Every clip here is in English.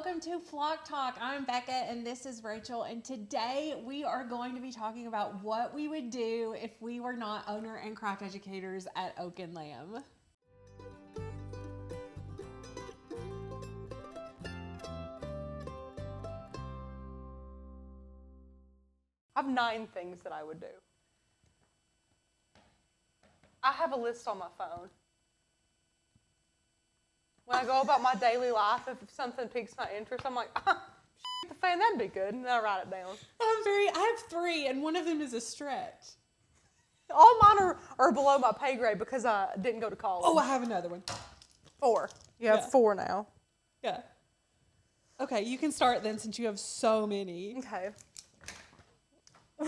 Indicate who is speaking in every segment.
Speaker 1: welcome to Flock Talk. I'm Becca and this is Rachel, and today we are going to be talking about what we would do if we were not owner and craft educators at Oak and Lamb.
Speaker 2: I have 9 things that I would do. I have a list on my phone. When I go about my daily life, if something piques my interest, I'm like, the fan, that'd be good, and then I write it down.
Speaker 1: I have 3, and one of them is a stretch.
Speaker 2: All mine are below my pay grade because I didn't go to college.
Speaker 1: Oh, I have another one.
Speaker 2: 4. You have 4 now.
Speaker 1: Yeah. Okay, you can start then since you have so many.
Speaker 2: Okay.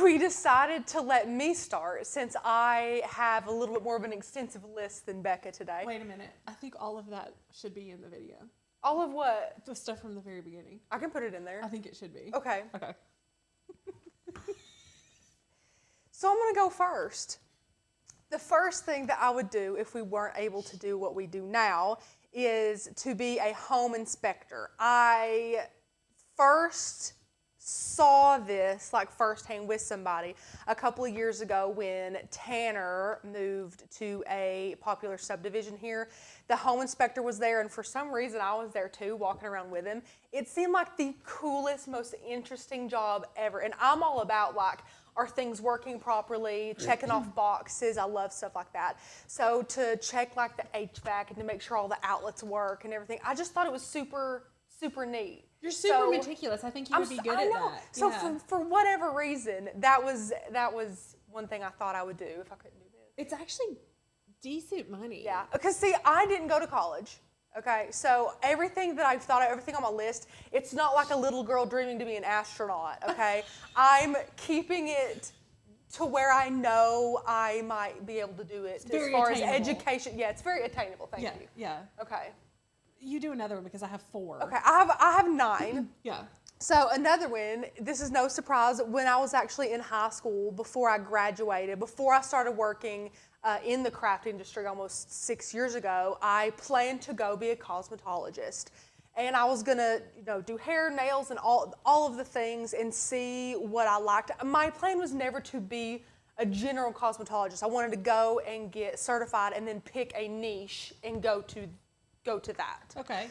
Speaker 2: We decided to let me start since I have a little bit more of an extensive list than Becca today.
Speaker 1: Wait a minute. I think all of that should be in the video.
Speaker 2: All of what?
Speaker 1: The stuff from the very beginning.
Speaker 2: I can put it in there.
Speaker 1: I think it should be.
Speaker 2: Okay.
Speaker 1: Okay.
Speaker 2: So I'm going to go first. The first thing that I would do if we weren't able to do what we do now is to be a home inspector. I first saw this like firsthand with somebody a couple of years ago when Tanner moved to a popular subdivision here. The home inspector was there, and for some reason I was there too, walking around with him. It seemed like the coolest, most interesting job ever, and I'm all about like, are things working properly, checking off boxes. I love stuff like that. So to check like the HVAC and to make sure all the outlets work and everything, I just thought it was super, super neat.
Speaker 1: You're super meticulous. I think you would be good at that.
Speaker 2: So for whatever reason, that was one thing I thought I would do if I couldn't do this.
Speaker 1: It's actually decent money.
Speaker 2: Yeah, because see, I didn't go to college. Okay, so everything that I've thought of, everything on my list, it's not like a little girl dreaming to be an astronaut, okay? I'm keeping it to where I know I might be able to do it as far as education. Yeah, it's very attainable, thank you.
Speaker 1: Yeah.
Speaker 2: Okay.
Speaker 1: You do another one because I have 4.
Speaker 2: Okay, I have 9.
Speaker 1: Yeah.
Speaker 2: So another one, this is no surprise, when I was actually in high school, before I graduated, before I started working in the craft industry almost 6 years ago, I planned to go be a cosmetologist. And I was gonna, do hair, nails, and all of the things and see what I liked. My plan was never to be a general cosmetologist. I wanted to go and get certified and then pick a niche and go to that.
Speaker 1: Okay.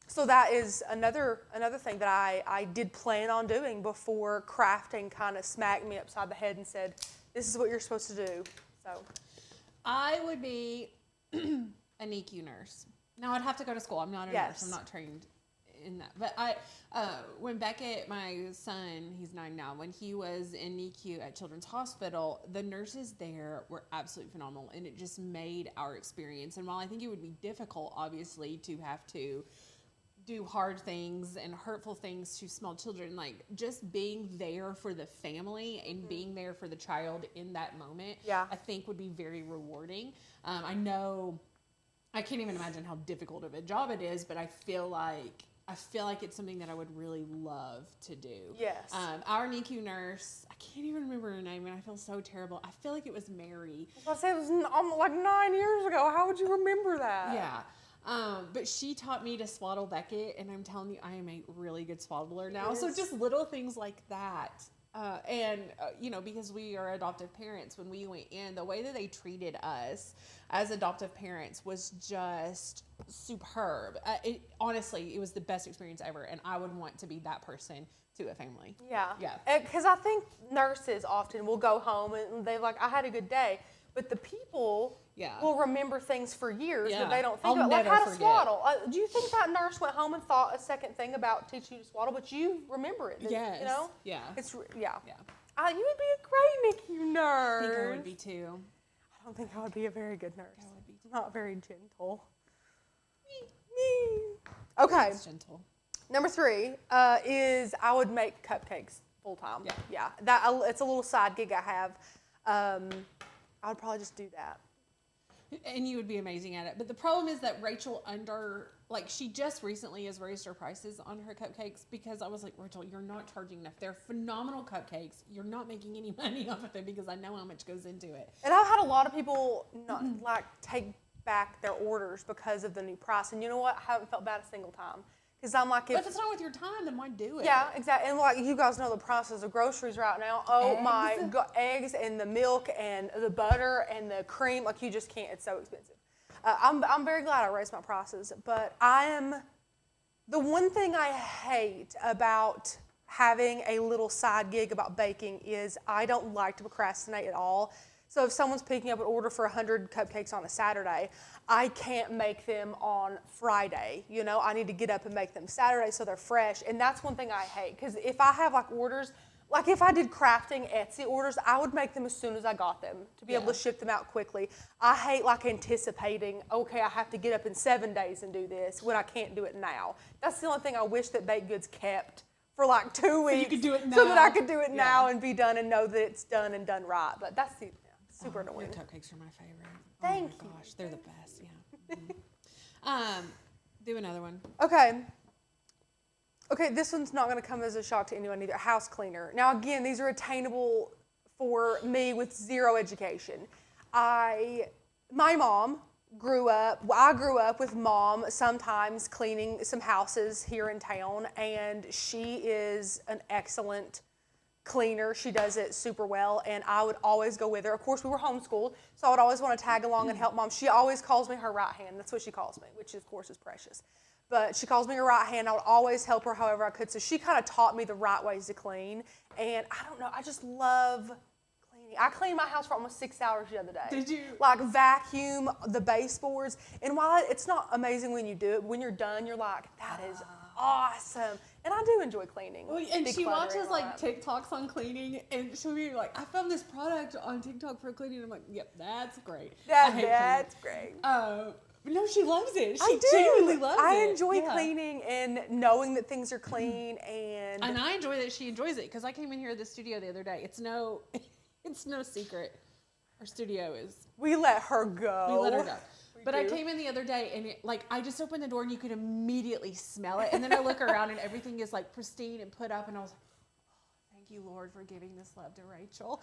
Speaker 2: So that is another thing that I did plan on doing before crafting kind of smacked me upside the head and said, this is what you're supposed to do. So
Speaker 1: I would be a NICU nurse. Now I'd have to go to school. I'm not a nurse. I'm not trained in that. But when Becca, my son, he's 9 now, when he was in NICU at Children's Hospital, the nurses there were absolutely phenomenal, and it just made our experience. And while I think it would be difficult, obviously, to have to do hard things and hurtful things to small children, like just being there for the family and being there for the child in that moment, I think would be very rewarding. I know, I can't even imagine how difficult of a job it is, but I feel like it's something that I would really love to do.
Speaker 2: Yes.
Speaker 1: Our NICU nurse, I can't even remember her name, and I feel so terrible. I feel like it was Mary.
Speaker 2: I was gonna say, it was like 9 years ago. How would you remember that?
Speaker 1: Yeah. But she taught me to swaddle Beckett, and I'm telling you, I am a really good swaddler now. So just little things like that. Because we are adoptive parents, when we went in, the way that they treated us as adoptive parents was just superb. Honestly, it was the best experience ever, and I would want to be that person to a family.
Speaker 2: Yeah.
Speaker 1: Yeah.
Speaker 2: Because I think nurses often will go home and they're like, I had a good day. But the people will remember things for years that they don't think about. Like how to swaddle. Do you think that nurse went home and thought a second thing about teaching you to swaddle, but you remember it?
Speaker 1: Yes. Yeah.
Speaker 2: Yeah. You would be a great NICU nurse.
Speaker 1: I think I would be too.
Speaker 2: I don't think I would be a very good nurse.
Speaker 1: I would be too.
Speaker 2: Not very gentle. Okay.
Speaker 1: It's gentle.
Speaker 2: Number 3 is I would make cupcakes full time. Yeah. It's a little side gig I have. I would probably just do that.
Speaker 1: And you would be amazing at it. But the problem is that Rachel she just recently has raised her prices on her cupcakes because I was like, Rachel, you're not charging enough. They're phenomenal cupcakes. You're not making any money off of them because I know how much goes into it.
Speaker 2: And I've had a lot of people take back their orders because of the new price. And you know what? I haven't felt bad a single time. Because I'm like,
Speaker 1: if it's not with your time, then why do it?
Speaker 2: Yeah, exactly. And like you guys know the process of groceries right now. Oh my God, eggs and the milk and the butter and the cream, like you just can't. It's so expensive. I'm very glad I raised my prices, but the one thing I hate about having a little side gig about baking is I don't like to procrastinate at all. So if someone's picking up an order for 100 cupcakes on a Saturday, I can't make them on Friday. You know, I need to get up and make them Saturday so they're fresh. And that's one thing I hate, because if I have like orders, like if I did crafting Etsy orders, I would make them as soon as I got them to be able to ship them out quickly. I hate like anticipating, okay, I have to get up in 7 days and do this when I can't do it now. That's the only thing I wish that baked goods kept for like 2 weeks. So you could do it now. So that I could do it now and be done and know that it's done and done right. But that's super annoying.
Speaker 1: Your cupcakes are my favorite.
Speaker 2: Thank you.
Speaker 1: Gosh, they're the best. Yeah. Do another one.
Speaker 2: Okay. Okay, this one's not going to come as a shock to anyone either. House cleaner. Now, again, these are attainable for me with zero education. I grew up with Mom sometimes cleaning some houses here in town, and she is an excellent cleaner. She does it super well, and I would always go with her. Of course, we were homeschooled, so I would always want to tag along and help Mom. She always calls me her right hand. That's what she calls me, which of course is precious. But she calls me her right hand. I would always help her however I could. So she kind of taught me the right ways to clean. And I don't know, I just love cleaning. I cleaned my house for almost 6 hours the other day.
Speaker 1: Did you?
Speaker 2: Like vacuum the baseboards. And while it's not amazing when you do it, when you're done, you're like, that is awesome. And I do enjoy cleaning.
Speaker 1: Well, and she watches like TikToks on cleaning, and she'll be like, I found this product on TikTok for cleaning. I'm like, yep, that's great.
Speaker 2: That's great.
Speaker 1: No, she loves it. She genuinely loves it.
Speaker 2: I enjoy cleaning and knowing that things are clean, and
Speaker 1: I enjoy that she enjoys it, because I came in here to the studio the other day. It's no secret. Our studio is.
Speaker 2: We let her go.
Speaker 1: We let her go. But I came in the other day, and I just opened the door and you could immediately smell it. And then I look around and everything is like pristine and put up, and I was like, thank you, Lord, for giving this love to Rachel.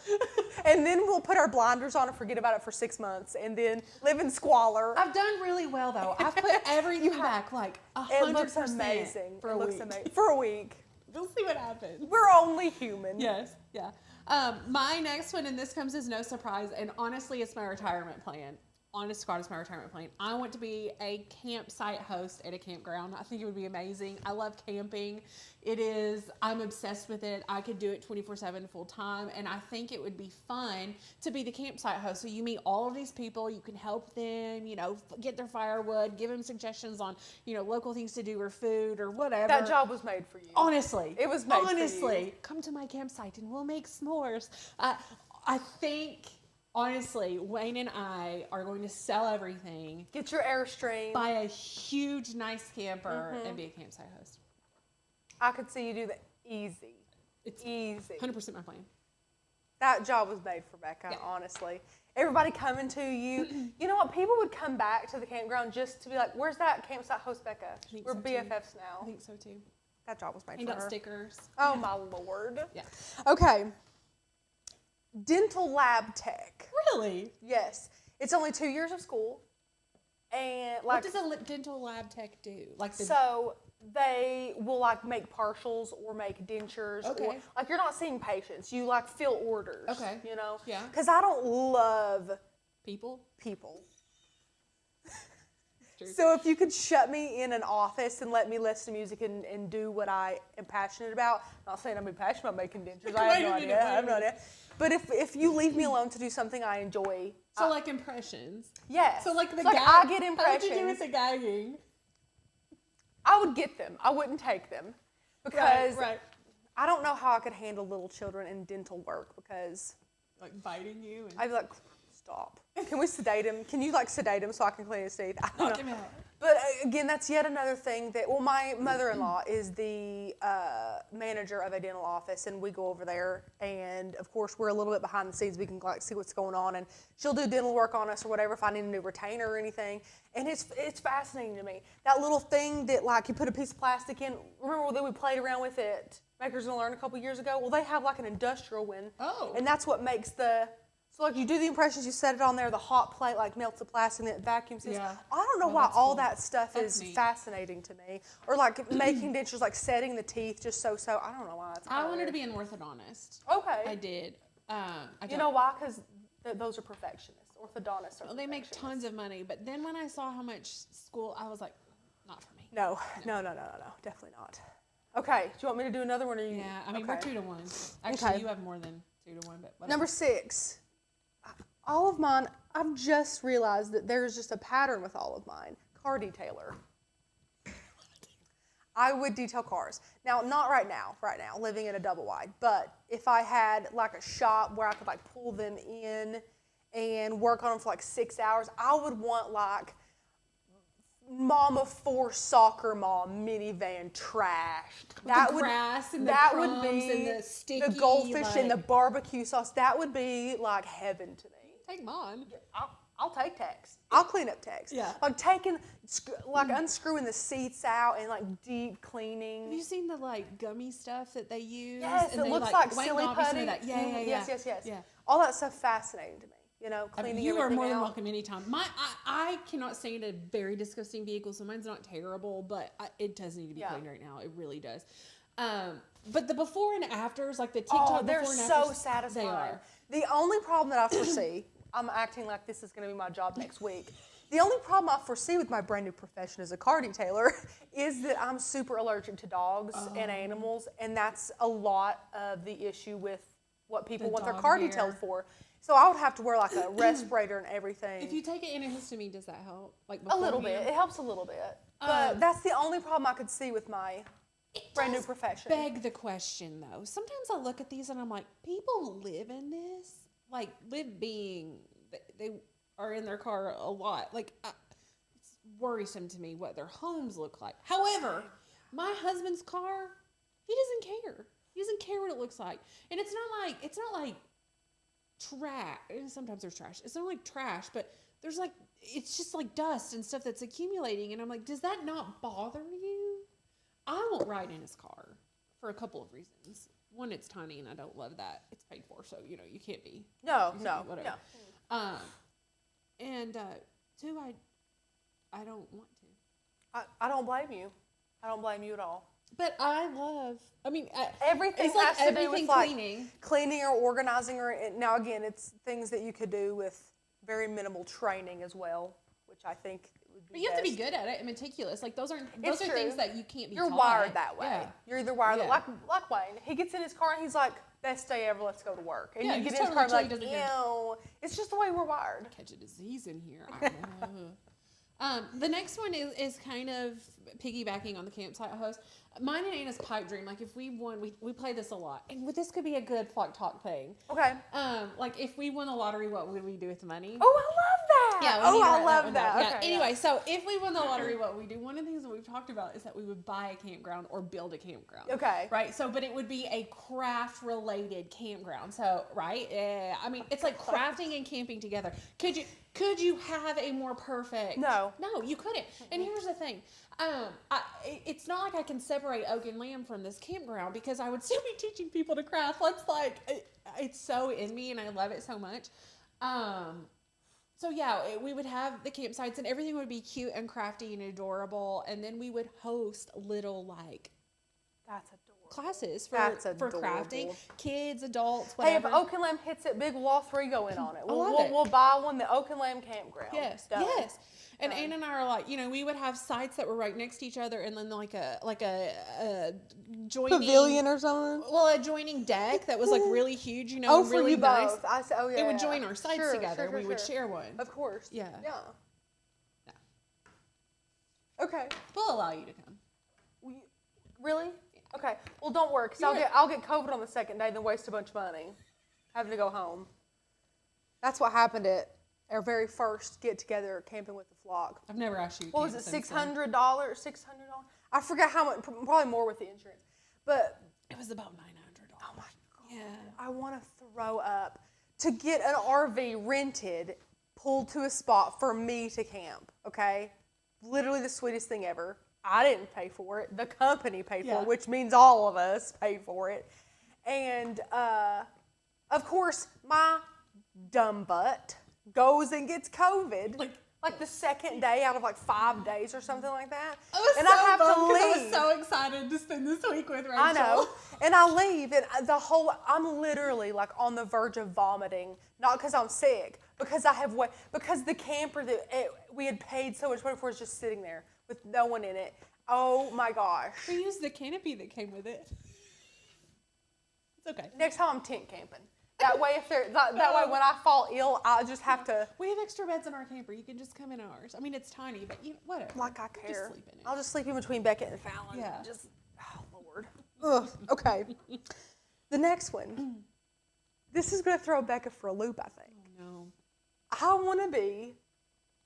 Speaker 2: And then we'll put our blinders on and forget about it for 6 months and then live in squalor.
Speaker 1: I've done really well, though. I've put everything back like 100%.
Speaker 2: It looks amazing.
Speaker 1: For a week.
Speaker 2: For a week.
Speaker 1: We'll see what happens.
Speaker 2: We're only human.
Speaker 1: Yes, yeah. My next one, and this comes as no surprise, and honestly, it's my retirement plan. Honest to God, it's my retirement plan. I want to be a campsite host at a campground. I think it would be amazing. I love camping. I'm obsessed with it. I could do it 24/7 full time, and I think it would be fun to be the campsite host. So you meet all of these people, you can help them, get their firewood, give them suggestions on, local things to do or food or whatever.
Speaker 2: That job was made for you.
Speaker 1: Honestly.
Speaker 2: It was made for you.
Speaker 1: Come to my campsite and we'll make s'mores. I think... Honestly, Wayne and I are going to sell everything.
Speaker 2: Get your Airstream.
Speaker 1: Buy a huge, nice camper and be a campsite host.
Speaker 2: I could see you do that easy.
Speaker 1: It's
Speaker 2: easy.
Speaker 1: 100% my plan.
Speaker 2: That job was made for Becca, honestly. Everybody coming to you. You know what? People would come back to the campground just to be like, where's that campsite host Becca? We're BFFs now.
Speaker 1: I think so, too.
Speaker 2: That job was made
Speaker 1: and
Speaker 2: for her.
Speaker 1: got stickers.
Speaker 2: Oh, my Lord.
Speaker 1: Yeah.
Speaker 2: Okay. Dental lab tech.
Speaker 1: Really?
Speaker 2: Yes. It's only 2 years of school. And
Speaker 1: what does a dental lab tech do?
Speaker 2: So they will make partials or make dentures.
Speaker 1: Okay.
Speaker 2: Or, you're not seeing patients. You fill orders.
Speaker 1: Okay.
Speaker 2: Yeah. Because I don't love
Speaker 1: people.
Speaker 2: So if you could shut me in an office and let me listen to music and do what I am passionate about, I'm not saying I'm passionate about making dentures. I have no idea. But if you leave me alone to do something I enjoy.
Speaker 1: So impressions.
Speaker 2: Yes.
Speaker 1: So I
Speaker 2: get impressions.
Speaker 1: How would you do with the gagging?
Speaker 2: I would get them. I wouldn't take them. Because
Speaker 1: right.
Speaker 2: I don't know how I could handle little children in dental work because.
Speaker 1: Biting you?
Speaker 2: I'd be like, stop. Can we sedate him? Can you sedate him so I can clean his teeth? I don't know.
Speaker 1: Him out.
Speaker 2: But again, that's yet another thing that, my mother-in-law is the manager of a dental office, and we go over there, and of course we're a little bit behind the scenes. We can see what's going on, and she'll do dental work on us or whatever if I need a new retainer or anything. And it's fascinating to me. That little thing that you put a piece of plastic in. Remember that we played around with it, Makers Gonna Learn a couple years ago? Well, they have an industrial one.
Speaker 1: Oh.
Speaker 2: And that's what makes the So like you do the impressions, you set it on there, the hot plate like melts the plastic and it vacuums.
Speaker 1: Yeah.
Speaker 2: I don't know why all that stuff is
Speaker 1: neat.
Speaker 2: fascinating to me. Or like making dentures, like setting the teeth just so. I don't know why. That's
Speaker 1: I wanted to be an orthodontist.
Speaker 2: Okay.
Speaker 1: I did.
Speaker 2: You know why? Because those are perfectionists. Orthodontists are.
Speaker 1: Well, they make tons of money, but then when I saw how much school, I was like, not for me.
Speaker 2: No, definitely not. Okay, do you want me to do another one? Or you?
Speaker 1: Yeah, I mean we're 2-1. Actually, you have more than 2-1, but whatever.
Speaker 2: Number 6. All of mine, I've just realized that there's just a pattern with all of mine. Car detailer. I would detail cars. Now, not right now, living in a double wide, but if I had like a shop where I could like pull them in and work on them for like 6 hours, I would want like Mama 4 soccer mom minivan trashed.
Speaker 1: That would and the crumbs and the sticky,
Speaker 2: the goldfish and the barbecue sauce. That would be like heaven to me.
Speaker 1: Take mine.
Speaker 2: I'll take tax. I'll clean up tax.
Speaker 1: Yeah.
Speaker 2: Like unscrewing the seats out and like deep cleaning.
Speaker 1: Have you seen the like gummy stuff that they use?
Speaker 2: Yes,
Speaker 1: and
Speaker 2: it
Speaker 1: they,
Speaker 2: looks like
Speaker 1: Wayne
Speaker 2: silly
Speaker 1: Bobby, some
Speaker 2: putty.
Speaker 1: of that. Yeah.
Speaker 2: Yes. All that stuff fascinating to me. You know, cleaning
Speaker 1: you are more than
Speaker 2: out.
Speaker 1: welcome anytime. I cannot stand a very disgusting vehicle, so mine's not terrible, but it does need to be cleaned right now. It really does. But the before and afters, like the TikTok
Speaker 2: they're
Speaker 1: before and
Speaker 2: so
Speaker 1: afters,
Speaker 2: satisfying.
Speaker 1: they are.
Speaker 2: The only problem that I foresee, I'm acting like this is going to be my job next week. The only problem I foresee with my brand new profession as a car detailer is that I'm super allergic to dogs and animals, and that's a lot of the issue with what people want their car detailed for. So I would have to wear like a respirator and everything.
Speaker 1: If you take an antihistamine, does that help? Like
Speaker 2: a little bit. It helps a little bit. But that's the only problem I could see with my brand new profession.
Speaker 1: Beg the question though. Sometimes I look at these and I'm like, people live in this? Like live being, they are in their car a lot. Like it's worrisome to me what their homes look like. However, my husband's car, he doesn't care. He doesn't care what it looks like. And it's not like trash. Sometimes there's trash. It's not like trash, but there's like, it's just like dust and stuff that's accumulating. And I'm like, does that not bother you? I won't ride in his car for a couple of reasons. One, it's tiny and I don't love that. It's paid for, so you know you can't be.
Speaker 2: No.
Speaker 1: And two, I don't want to.
Speaker 2: I don't blame you. I don't blame you at all.
Speaker 1: But I love. I mean,
Speaker 2: everything
Speaker 1: it's like
Speaker 2: has to do
Speaker 1: everything
Speaker 2: with cleaning or organizing. Or now again, it's things that you could do with very minimal training as well, which I think would be.
Speaker 1: But you have to be good at it and meticulous. Like those are things that you can't be.
Speaker 2: You're
Speaker 1: taught.
Speaker 2: wired that way.
Speaker 1: Yeah.
Speaker 2: You're either wired like Wayne. He gets in his car and he's like, "Best day ever. Let's go to work." And you get in his car and like, "Ew." It's just the way we're wired.
Speaker 1: Catch a disease in here. I don't know. The next one is kind of piggybacking on the campsite host. Mine and Anna's pipe dream. Like if we won, we play this a lot, and this could be a good flock talk thing.
Speaker 2: Okay.
Speaker 1: Like if we won the lottery, what would we do with the money?
Speaker 2: Oh, I love that.
Speaker 1: Yeah.
Speaker 2: I love that.
Speaker 1: Yeah.
Speaker 2: Okay,
Speaker 1: anyway, so if we won the lottery, what we do? One of the things that we've talked about is that we would buy a campground or build a campground.
Speaker 2: Okay.
Speaker 1: Right. So, but it would be a craft-related campground. So, right. I mean, it's like crafting and camping together. Could you have a more perfect?
Speaker 2: No,
Speaker 1: you couldn't. And here's the thing. It's not like I can separate Oak and Lamb from this campground because I would still be teaching people to craft. It's so in me and I love it so much. So yeah, we would have the campsites and everything would be cute and crafty and adorable. And then we would host little
Speaker 2: that's adorable.
Speaker 1: Classes for crafting, kids, adults,
Speaker 2: Hey,
Speaker 1: whatever.
Speaker 2: if Oak and Lamb hits it big, we'll all three go in on it.
Speaker 1: We'll
Speaker 2: buy one, the Oak and Lamb campground.
Speaker 1: Yes,
Speaker 2: Done.
Speaker 1: yes. And Anna and I are like, we would have sites that were right next to each other, and then like a joining
Speaker 2: pavilion or something.
Speaker 1: Well, a joining deck that was like really huge,
Speaker 2: Oh,
Speaker 1: really
Speaker 2: for you
Speaker 1: nice.
Speaker 2: both. I said, oh yeah.
Speaker 1: It would join our sites together. We would share one.
Speaker 2: Of course.
Speaker 1: Yeah.
Speaker 2: Yeah. Okay.
Speaker 1: We'll allow you to come.
Speaker 2: Really? Okay. Well, don't worry, because I'll get COVID on the second day, then waste a bunch of money, having to go home. That's what happened at our very first get together camping with the flock.
Speaker 1: I've never asked you.
Speaker 2: What was it? $600? $600? I forgot how much. Probably more with the insurance, but
Speaker 1: it was about $900.
Speaker 2: Oh my God!
Speaker 1: Yeah.
Speaker 2: I want to throw up to get an RV rented, pulled to a spot for me to camp. Okay, literally the sweetest thing ever. I didn't pay for it. The company paid for it, which means all of us paid for it. And, of course, my dumb butt goes and gets COVID. Like the second day out of like 5 days or something like that.
Speaker 1: I have to leave. I was so excited to spend this week with Rachel.
Speaker 2: I know. And I leave and I'm literally like on the verge of vomiting. Not because I'm sick, because because the camper that we had paid so much money for is just sitting there with no one in it. Oh my gosh.
Speaker 1: We used the canopy that came with it. It's okay.
Speaker 2: Next time I'm tent camping. That way, that way, when I fall ill, I just have to.
Speaker 1: We have extra beds in our camper. You can just come in ours. I mean, it's tiny, but whatever.
Speaker 2: Like I care.
Speaker 1: Just sleep in it.
Speaker 2: I'll just sleep in between Becca and Fallon.
Speaker 1: Yeah.
Speaker 2: Oh Lord. Ugh. Okay. The next one. This is gonna throw Becca for a loop, I think.
Speaker 1: Oh no.
Speaker 2: I want to be,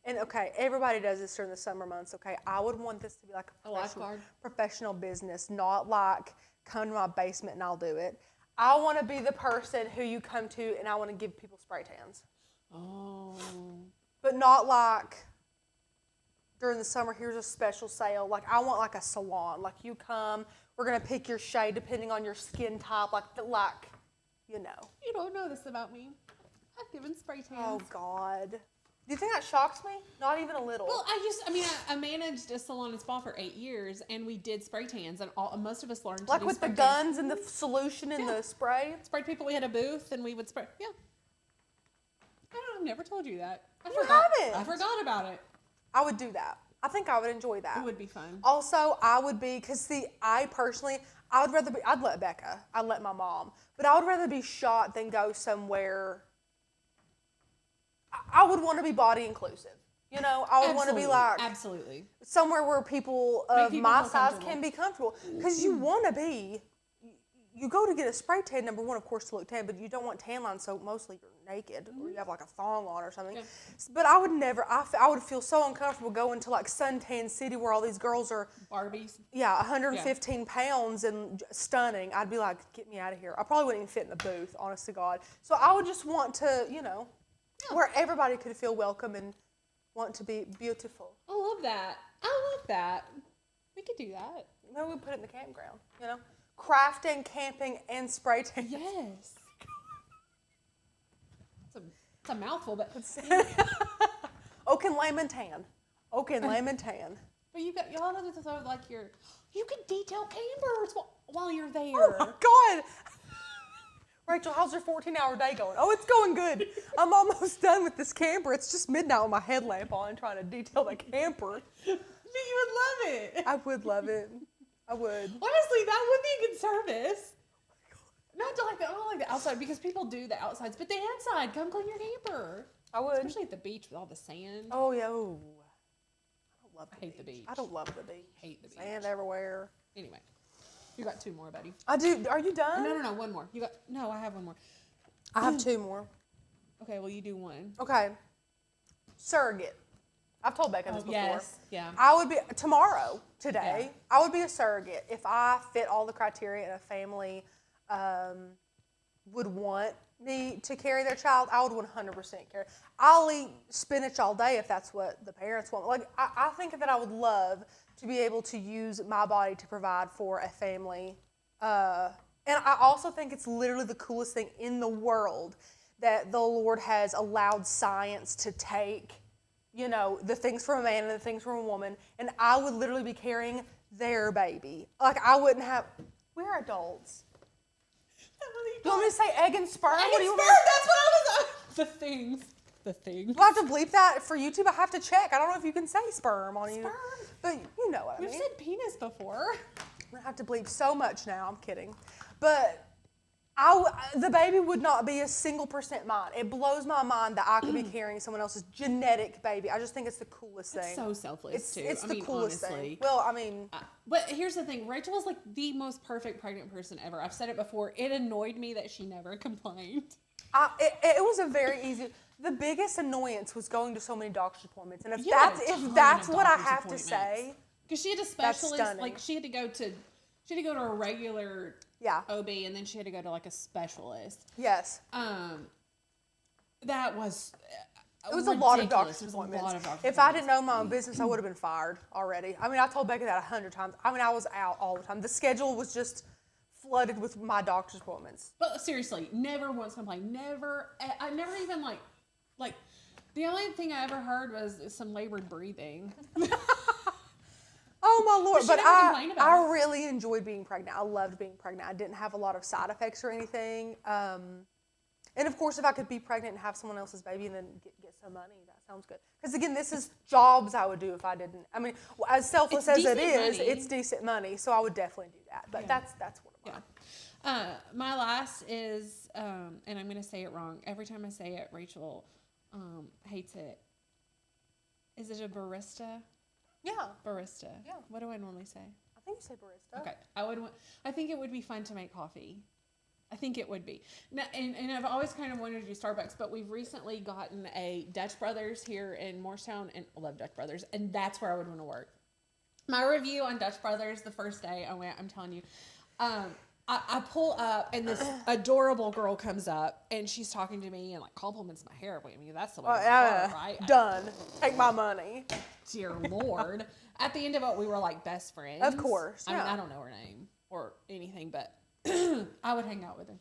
Speaker 2: and okay, everybody does this during the summer months. Okay, I would want this to be like a professional business, not like come to my basement and I'll do it. I want to be the person who you come to and I want to give people spray tans.
Speaker 1: Oh.
Speaker 2: But not like during the summer, here's a special sale. Like I want like a salon. Like you come, we're going to pick your shade depending on your skin type. Like, you know.
Speaker 1: You don't know this about me. I've given spray tans.
Speaker 2: Oh, God. Do you think that shocks me? Not even a little.
Speaker 1: Well, I managed a salon and spa for 8 years, and we did spray tans, and most of us learned to do
Speaker 2: like with the guns and the solution and the spray?
Speaker 1: Sprayed people. We had a booth, and we would spray. Yeah. I've never told you that. I forgot about it.
Speaker 2: I would do that. I think I would enjoy that.
Speaker 1: It would be fun.
Speaker 2: Also, I would be, because I'd let Becca, I'd let my mom, but I would rather be shot than go somewhere. I would want to be body inclusive. You know, I would want to be like somewhere where people of my size can be comfortable. Because you want to be, you go to get a spray tan, number one, of course, to look tan, but you don't want tan lines, so mostly you're naked or you have like a thong on or something. Yeah. But I would never, I would feel so uncomfortable going to like Suntan City where all these girls are
Speaker 1: Barbies.
Speaker 2: Yeah, 115 pounds and stunning. I'd be like, get me out of here. I probably wouldn't even fit in the booth, honest to God. So I would just want to, where everybody could feel welcome and want to be beautiful.
Speaker 1: I love that. We could do that.
Speaker 2: Maybe we put it in the campground, Crafting, camping, and spray tan.
Speaker 1: Yes. It's a mouthful, but
Speaker 2: Oak and lemon tan. But
Speaker 1: y'all know this is like you can detail campers while you're there.
Speaker 2: Oh my God. Rachel, how's your 14-hour day going? Oh, it's going good. I'm almost done with this camper. It's just midnight with my headlamp on trying to detail the camper.
Speaker 1: You would love it.
Speaker 2: I would love it. I would.
Speaker 1: Honestly, that would be a good service. Not like the outside, because people do the outsides, but the inside, come clean your camper.
Speaker 2: I would.
Speaker 1: Especially at the beach with all the sand.
Speaker 2: Oh, yeah. Ooh. I
Speaker 1: hate the beach.
Speaker 2: I don't love the beach.
Speaker 1: Hate the beach.
Speaker 2: Sand everywhere.
Speaker 1: Anyway. You got 2 more, buddy.
Speaker 2: I do. Are you done?
Speaker 1: No, one more. No, I have 1 more.
Speaker 2: I have 2 more.
Speaker 1: Okay, well, you do 1.
Speaker 2: Okay. Surrogate. I've told Becca this before.
Speaker 1: Yes, yeah.
Speaker 2: I would be, today, I would be a surrogate if I fit all the criteria and a family would want me to carry their child. I would 100% carry. I'll eat spinach all day if that's what the parents want. Like, I think that I would love to be able to use my body to provide for a family. And I also think it's literally the coolest thing in the world that the Lord has allowed science to take, the things from a man and the things from a woman, and I would literally be carrying their baby. Like, I wouldn't have, we're adults. Do you want me to say egg and sperm?
Speaker 1: Egg and sperm, that's what I was, the things.
Speaker 2: Do I have to bleep that for YouTube? I have to check. I don't know if you can say sperm on you. But you know what I mean.
Speaker 1: We've said penis before.
Speaker 2: I have to bleep so much now. I'm kidding. But the baby would not be a single % mine. It blows my mind that I could be carrying someone else's genetic baby. I just think it's the coolest thing.
Speaker 1: It's so selfless, too.
Speaker 2: It's the coolest
Speaker 1: honestly.
Speaker 2: thing. Well, I mean.
Speaker 1: But here's the thing. Rachel was like the most perfect pregnant person ever. I've said it before. It annoyed me that she never complained.
Speaker 2: It was a very easy. The biggest annoyance was going to so many doctor's appointments, and if that's what I have to say,
Speaker 1: because she had a specialist, like she had to go to a regular OB, and then she had to go to like a specialist.
Speaker 2: Yes.
Speaker 1: That was.
Speaker 2: It was a lot of doctor's appointments. If I didn't know my own business, I would have been fired already. I mean, I told Becca that 100 times. I mean, I was out all the time. The schedule was just flooded with my doctor's appointments.
Speaker 1: But seriously, never once complained. Never. I never even like. The only thing I ever heard was some labored breathing.
Speaker 2: Oh my Lord! But I
Speaker 1: it.
Speaker 2: really enjoyed being pregnant. I loved being pregnant. I didn't have a lot of side effects or anything. And of course, if I could be pregnant and have someone else's baby and then get some money, that sounds good. Because again, this is jobs I would do if I didn't. I mean, as selfless as it is, it's decent money. So I would definitely do that. But that's one of mine.
Speaker 1: Yeah. My last is, and I'm going to say it wrong. Every time I say it, Rachel hates it. Is it a barista?
Speaker 2: Yeah.
Speaker 1: Barista.
Speaker 2: Yeah.
Speaker 1: What do I normally say?
Speaker 2: I think you say barista.
Speaker 1: Okay. I think it would be fun to make coffee. I think it would be. Now, and I've always kind of wanted to do Starbucks, but we've recently gotten a Dutch Brothers here in Morristown, and I love Dutch Brothers, and that's where I would want to work. My review on Dutch Brothers the first day I went, I'm telling you, I pull up and this adorable girl comes up and she's talking to me and like compliments my hair. I mean, that's the way right?
Speaker 2: Done. Take my money.
Speaker 1: Dear Lord. At the end of it, we were like best friends.
Speaker 2: Of course.
Speaker 1: I mean, I don't know her name or anything, but I would hang out with her.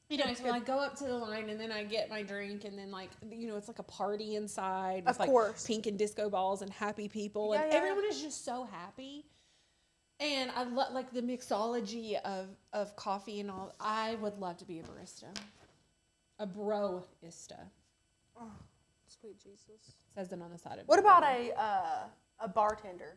Speaker 1: You know, so I go up to the line and then I get my drink and then like, you know, it's like a party inside with like pink and disco balls and happy people and everyone is just so happy. And I love like the mixology of coffee and all. I would love to be a barista. A broista.
Speaker 2: Oh, sweet Jesus.
Speaker 1: Says it on the side of it.
Speaker 2: What about a bartender?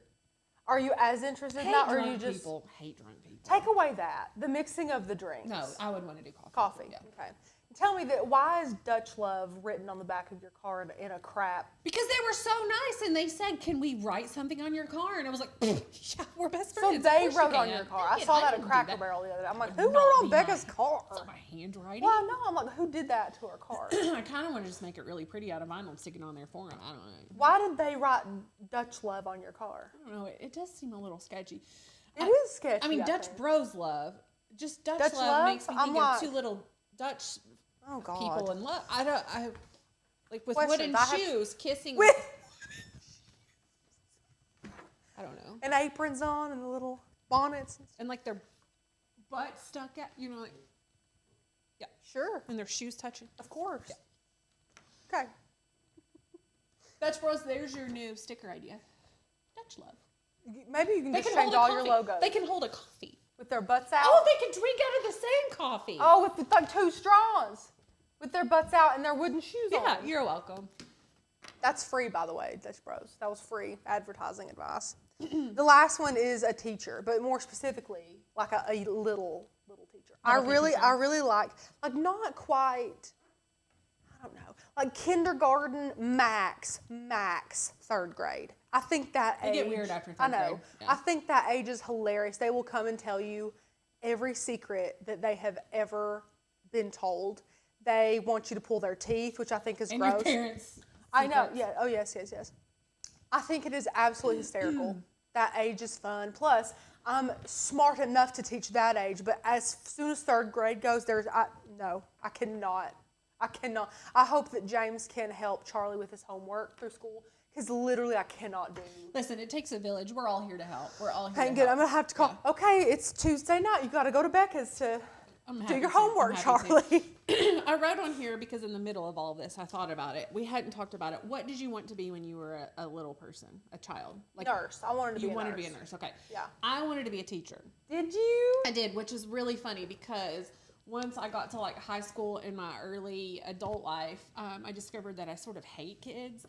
Speaker 2: Are you as interested in that, or are you just
Speaker 1: hate drunk people?
Speaker 2: Take away that the mixing of the drinks.
Speaker 1: No, I would want to do coffee.
Speaker 2: Coffee.
Speaker 1: Yeah.
Speaker 2: Okay. Tell me that. Why is Dutch Love written on the back of your car in a crap?
Speaker 1: Because they were so nice, and they said, "Can we write something on your car?" And I was like, "Yeah, we're best friends."
Speaker 2: So they wrote on your car. I saw that at Cracker Barrel the other day. I'm like, who wrote on Becca's car?
Speaker 1: It's not my handwriting.
Speaker 2: Well, I know. I'm like, who did that to her car?
Speaker 1: I kind of want to just make it really pretty out of vinyl and stick it on there for them. I don't know.
Speaker 2: Why did they write Dutch Love on your car?
Speaker 1: I don't know. It does seem a little sketchy.
Speaker 2: It is sketchy.
Speaker 1: I mean, Dutch Bros Love. Just Dutch love makes me think of two little Dutch people in love. I like with wooden shoes kissing with I don't know.
Speaker 2: And aprons on and the little bonnets.
Speaker 1: And like their butt stuck out, you know, like
Speaker 2: Sure.
Speaker 1: And their shoes touching.
Speaker 2: Of course. Yeah. Okay.
Speaker 1: Dutch Bros, there's your new sticker idea. Dutch Love.
Speaker 2: Maybe you can just change all your logos.
Speaker 1: They can hold a coffee.
Speaker 2: With their butts out?
Speaker 1: Oh, they can drink out of the same coffee.
Speaker 2: Oh, with like 2 straws. With their butts out and their wooden shoes on.
Speaker 1: Yeah, you're welcome.
Speaker 2: That's free, by the way, Dutch Bros. That was free advertising advice. The last one is a teacher, but more specifically, like a little teacher. I really like not quite, I don't know, like kindergarten max 3rd grade. I think that age.
Speaker 1: They get weird after 3rd grade.
Speaker 2: I know. Yeah. I think that age is hilarious. They will come and tell you every secret that they have ever been told. They want you to pull their teeth, which I think is gross.
Speaker 1: Your parents.
Speaker 2: I know. Yeah. Oh, yes. I think it is absolutely hysterical. That age is fun. Plus, I'm smart enough to teach that age, but as soon as 3rd grade goes, I cannot. I hope that James can help Charlie with his homework through school. Because literally, I cannot do.
Speaker 1: Listen, it takes a village. We're all here to help. We're all here to
Speaker 2: help. Good. I'm going to have to call. Yeah. Okay, it's Tuesday night. You got to go to Becca's to do your homework, Charlie.
Speaker 1: I wrote on here because in the middle of all of this, I thought about it. We hadn't talked about it. What did you want to be when you were a little person, a child?
Speaker 2: Like nurse. I wanted to be a nurse.
Speaker 1: You wanted to be a nurse. Okay.
Speaker 2: Yeah.
Speaker 1: I wanted to be a teacher.
Speaker 2: Did you?
Speaker 1: I did, which is really funny because once I got to like high school in my early adult life, I discovered that I sort of hate kids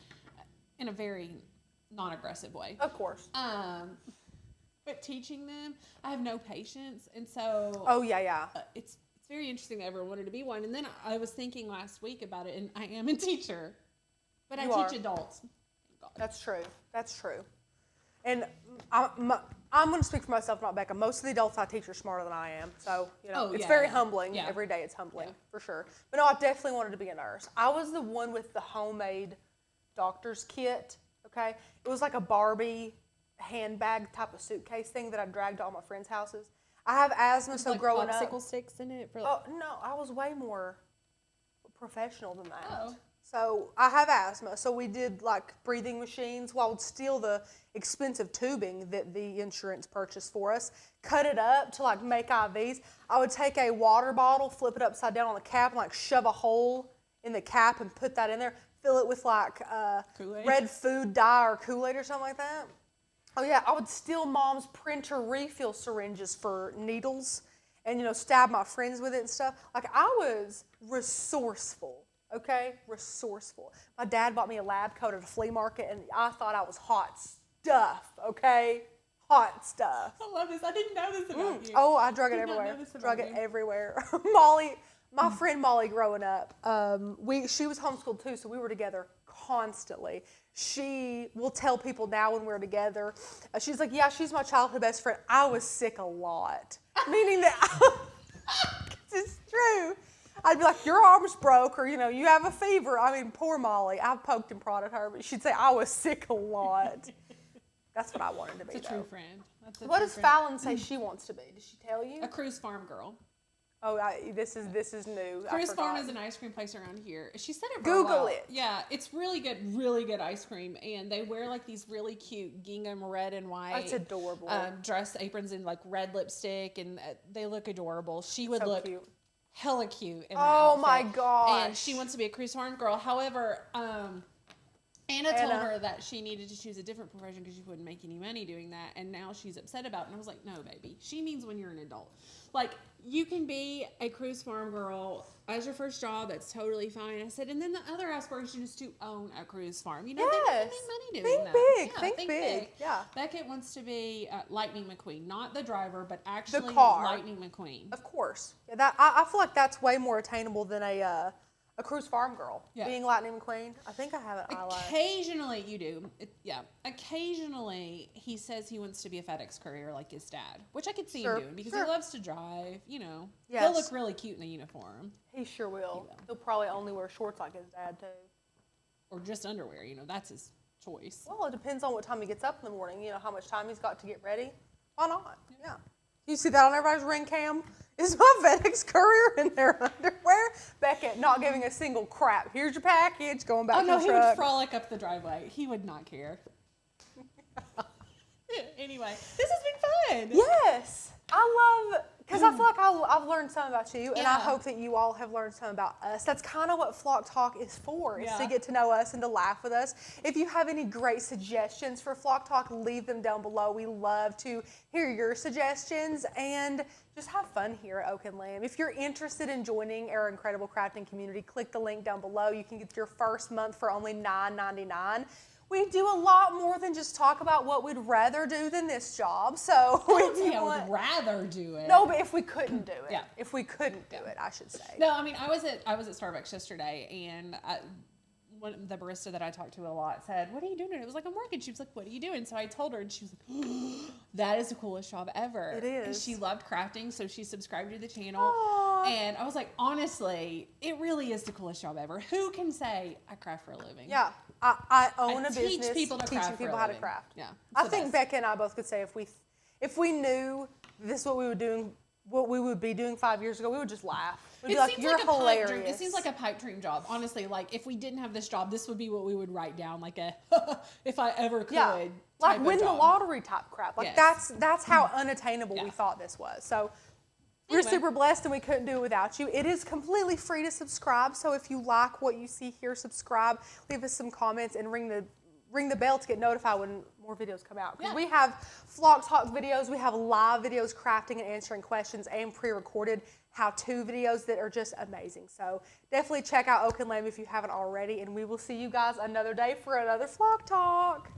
Speaker 1: in a very non-aggressive way.
Speaker 2: Of course.
Speaker 1: But teaching them, I have no patience, and so.
Speaker 2: Oh yeah.
Speaker 1: It's very interesting that I ever wanted to be one, and then I was thinking last week about it, and I am a teacher, but I teach adults. Thank God.
Speaker 2: That's true. And I'm going to speak for myself, not Becca. Most of the adults I teach are smarter than I am, so it's very humbling. Yeah. Every day it's humbling for sure. But no, I definitely wanted to be a nurse. I was the one with the homemade doctor's kit. Okay, it was like a Barbie handbag type of suitcase thing that I dragged to all my friends' houses. I have asthma, so
Speaker 1: like
Speaker 2: growing
Speaker 1: popsicle sticks in it.
Speaker 2: Oh no, I was way more professional than that.
Speaker 1: Oh.
Speaker 2: So I have asthma, so we did like breathing machines. Well, I would steal the expensive tubing that the insurance purchased for us, cut it up to like make IVs. I would take a water bottle, flip it upside down on the cap, and like shove a hole in the cap and put that in there, fill it with like red food dye or Kool-Aid or something like that. Oh yeah, I would steal Mom's printer refill syringes for needles and, you know, stab my friends with it and stuff. Like, I was resourceful. Okay, resourceful. My dad bought me a lab coat at a flea market, and I thought I was hot stuff. Okay, hot stuff.
Speaker 1: I love this. I didn't know this about you.
Speaker 2: Oh, I drug it everywhere. Drug it everywhere. Molly, my friend Molly, growing up, she was homeschooled too, so we were together constantly. She will tell people now when we're together. She's like, "Yeah, she's my childhood best friend." I was sick a lot, meaning that it's true. I'd be like, "Your arm's broke," or, you know, "You have a fever." I mean, poor Molly. I've poked and prodded her, but she'd say I was sick a lot. That's what I wanted to be.
Speaker 1: It's a true friend.
Speaker 2: What does Fallon say she wants to be? Did she tell you?
Speaker 1: A cruise farm girl.
Speaker 2: Oh, this is new.
Speaker 1: Cruise Farm is an ice cream place around here. She said it.
Speaker 2: Google it.
Speaker 1: Yeah, it's really good ice cream, and they wear like these really cute gingham red and white.
Speaker 2: That's adorable.
Speaker 1: Dress aprons and like red lipstick, and they look adorable. She would look
Speaker 2: cute.
Speaker 1: Hella cute in that
Speaker 2: outfit. My gosh.
Speaker 1: And she wants to be a Cruise Farm girl. However, Anna told her that she needed to choose a different profession because she wouldn't make any money doing that, and now she's upset about it. And I was like, no, baby. She means when you're an adult. Like, you can be a Cruise Farm girl as your first job. That's totally fine. I said, and then the other aspiration is to own a cruise farm. You know,
Speaker 2: yes.
Speaker 1: they make money doing that.
Speaker 2: Big.
Speaker 1: Yeah,
Speaker 2: think big. Yeah.
Speaker 1: Beckett wants to be Lightning McQueen, not the driver, but actually
Speaker 2: the car.
Speaker 1: Lightning McQueen.
Speaker 2: Of course. Yeah, I feel like that's way more attainable than a Cruise Farm girl. Yeah. Being Lightning McQueen. I think I have an eyelash.
Speaker 1: Occasionally you do. Occasionally he says he wants to be a FedEx courier like his dad, which I could see him doing because he loves to drive, you know. Yes. He'll look really cute in a uniform.
Speaker 2: He sure will. He'll probably only wear shorts like his dad too.
Speaker 1: Or just underwear, you know, that's his choice.
Speaker 2: Well, it depends on what time he gets up in the morning, you know, how much time he's got to get ready. Why not? Yeah. You see that on everybody's ring cam? Is my FedEx courier in their underwear? Beckett not giving a single crap. Here's your package, going back to the truck.
Speaker 1: He would frolic up the driveway. He would not care. Anyway, this has been fun.
Speaker 2: Yes. I love, because I feel like I've learned something about you, and I hope that you all have learned something about us. That's kind of what Flock Talk is for, is to get to know us and to laugh with us. If you have any great suggestions for Flock Talk, leave them down below. We love to hear your suggestions and just have fun here at Oak and Lamb. If you're interested in joining our incredible crafting community, click the link down below. You can get your first month for only $9.99. We do a lot more than just talk about what we'd rather do than this job. So
Speaker 1: I would rather do it.
Speaker 2: No, but if we couldn't do it.
Speaker 1: Yeah.
Speaker 2: If we couldn't do it, I should say.
Speaker 1: No, I mean, I was at Starbucks yesterday, and the barista that I talked to a lot said, "What are you doing?" And it was like, "I'm working." She was like, "What are you doing?" So I told her, and she was like, "That is the coolest job ever."
Speaker 2: It is.
Speaker 1: And she loved crafting, so she subscribed to the channel.
Speaker 2: Aww.
Speaker 1: And I was like, honestly, it really is the coolest job ever. Who can say I craft for a living?
Speaker 2: Yeah. I own a business
Speaker 1: teaching people
Speaker 2: how to craft.
Speaker 1: Yeah.
Speaker 2: I think Becca and I both could say if we knew this is what we would be doing 5 years ago, we would just laugh. We'd be like, "You're hilarious."
Speaker 1: It seems like a pipe dream job. Honestly, like if we didn't have this job, this would be what we would write down, like a if I ever could. Yeah.
Speaker 2: Like win the lottery type crap. Like that's how unattainable we thought this was. So we're super blessed, and we couldn't do it without you. It is completely free to subscribe. So if you like what you see here, subscribe, leave us some comments, and ring the bell to get notified when more videos come out. Because we have Flock Talk videos, we have live videos crafting and answering questions, and pre-recorded how-to videos that are just amazing. So definitely check out Oak and Lamb if you haven't already, and we will see you guys another day for another Flock Talk.